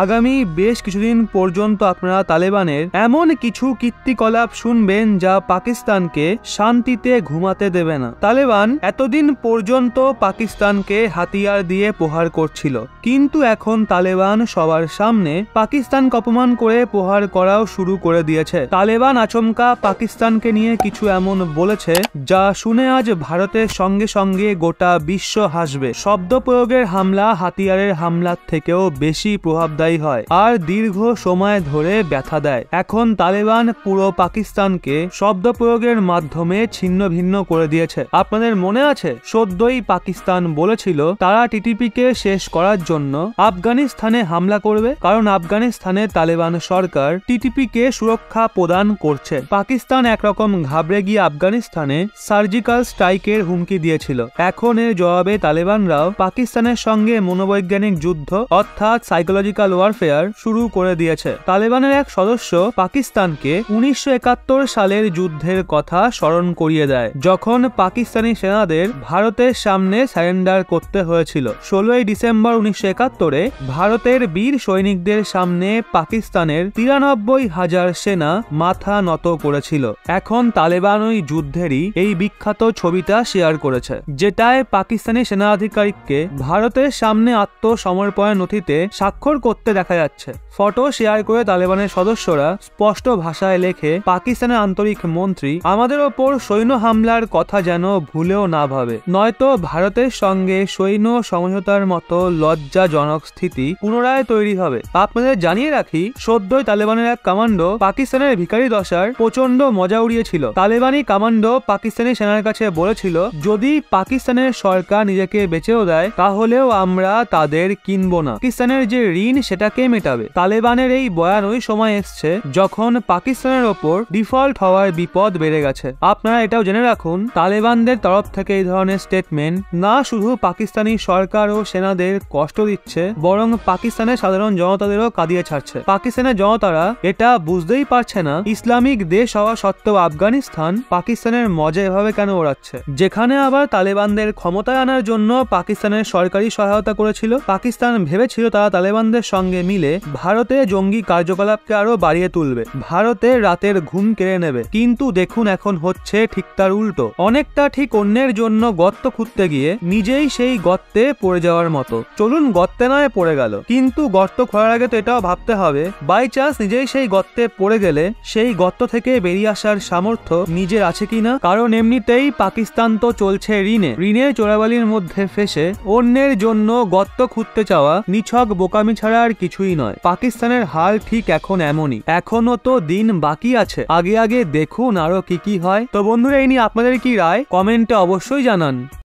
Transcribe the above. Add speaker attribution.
Speaker 1: আগামী বেশ কিছুদিন পর্যন্ত আপনারা তালেবানের এমন কিছু কীর্তিকলাপ শুনবেন যা পাকিস্তানকে শান্তিতে ঘুমাতে দেবে না। তালেবান এতদিন পর্যন্ত পাকিস্তানকে হাতিয়ার দিয়ে প্রহার করছিল, কিন্তু এখন তালেবান সবার সামনে পাকিস্তানকে অপমান করে প্রহার করাও শুরু করে দিয়েছে। তালেবান আচমকা পাকিস্তানকে নিয়ে কিছু এমন বলেছে যা শুনে আজ ভারতের সঙ্গে সঙ্গে গোটা বিশ্ব হাসবে। শব্দ প্রয়োগের হামলা হাতিয়ারের হামলার থেকেও বেশি প্রভাবদায়ী হয় আর দীর্ঘ সময় ধরে ব্যথা দেয়। এখন তালেবান পুরো পাকিস্তানকে শব্দ প্রয়োগের মাধ্যমে ছিন্ন ভিন্ন করে দিয়েছে। আপনাদের মনে আছে সদ্যই পাকিস্তান বলেছিল তারা টিটিপিকে শেষ করার জন্য আফগানিস্তানে হামলা করবে, কারণ আফগানিস্তানে তালেবান সরকার টিটিপিকে সুরক্ষা প্রদান করছে। পাকিস্তান একরকম ঘাবড়ে গিয়ে আফগানিস্তানে সার্জিক্যাল স্ট্রাইকের হুমকি দিয়েছিল। এখন এর জবাবে তালেবানরাও পাকিস্তানের সঙ্গে মনোবৈজ্ঞানিক যুদ্ধ অর্থাৎ সাইকোলজিক্যাল ওয়ারফেয়ার শুরু করে দিয়েছে। তালেবানের এক সদস্য পাকিস্তানকে 1971 সালের যুদ্ধের কথা স্মরণ করিয়ে দেয়, যখন পাকিস্তানি সেনাদের ভারতের সামনে সারেন্ডার করতে হয়েছিল। 16 ডিসেম্বর 1971-এ ভারতের বীর সৈনিকদের সামনে পাকিস্তানের 93,000 সেনা মাথা নত করেছিল। এখন তালেবান ওই যুদ্ধেরই এই বিখ্যাত ছবিটা শেয়ার করেছে, যেটায় পাকিস্তানি সেনা আধিকারিককে ভারতের সামনে আত্মসমর্পণের নথিতে স্বাক্ষর করতে দেখা যাচ্ছে। ফটো শেয়ার করে তালেবানের সদস্যরা স্পষ্ট ভাষায় লেখে, পাকিস্তানের আন্তরিক মন্ত্রী আমাদের ওপর সৈন্য হামলার কথা যেন ভুলেও না ভাবে, নয়তো ভারতের সঙ্গে সৈন্য সমঝোতার মতো লজ্জাজনক স্থিতি পুনরায় তৈরি হবে। আপনাদের জানিয়ে রাখি, সদ্যই তালেবানের এক কমান্ডো পাকিস্তানের ভিখারি দশার প্রচন্ড মজা উড়িয়েছিল। তালেবানি কমান্ডো পাকিস্তানি সেনার কাছে বলেছিল, যদি পাকিস্তানের সরকার নিজেকে বেঁচেও দেয় তাহলেও আমরা তাদের কিনবো না, পাকিস্তানের যে ঋণ সেটাকে মেটাবে। তালেবানের এই বয়ান ওই সময় এসছে যখন পাকিস্তানের ওপর ডিফল্ট হওয়ার বিপদ বেড়ে গেছে। আপনারা এটাও জেনে রাখুন, তালেবানদের তরফ থেকে এই ধরনের স্টেটমেন্ট না শুধু পাকিস্তানি সরকার ও সেনাদের কষ্ট দিচ্ছে, বরং পাকিস্তানের সাধারণ জনতাদেরও কাঁদিয়ে ছাড়ছে। পাকিস্তানের জনতারা এটা বুঝতেই পারছে না ইসলামিক দেশ হওয়া সত্ত্বেও আফগানিস্তান পাকিস্তানের মজা এভাবে কেন ওড়াচ্ছে, যেখানে আবার তালেবানদের ক্ষমতায় আনার জন্য পাকিস্তানের সরকারি সহায়তা করেছিল। পাকিস্তান ভেবেছিল তারা তালেবানদের সঙ্গে মিলে ভারতে জঙ্গি কার্যকলাপকে আরো বাড়িয়ে তুলবে, ভারতে রাতের ঘুম কেড়ে নেবে, কিন্তু দেখুন এখন হচ্ছে ঠিক তার উল্টো। অনেকটা ঠিক অন্যের জন্য গর্ত খুঁড়তে গিয়ে নিজেই সেই গর্তে পড়ে যাওয়ার মতো। চলুন গর্তে নয় পড়ে গেল, কিন্তু গর্ত খোঁড়ার আগে তো এটাও ভাবতে হবে বাই চান্স নিজেই সেই গর্তে পড়ে গেলে সেই গর্ত থেকে বেরিয়ে আসার সামর্থ্য নিজের আছে কিনা। কারণ এমনিতেই পাকিস্তান তো চলছে ঋণের চোরাবালির মধ্যে ফেসে অন্যের জন্য গর্ত খুঁড়তে চাওয়া নিছক বোকামি ছাড়া আর কিছুই নয়। পাকিস্তানের হাল ঠিক এখন এমনই, এখনো তো দিন বাকি আছে, আগে দেখুন আরো কি হয়। তো বন্ধুরা, এই নিয়ে আপনাদের কি রায় কমেন্টে অবশ্যই জানান।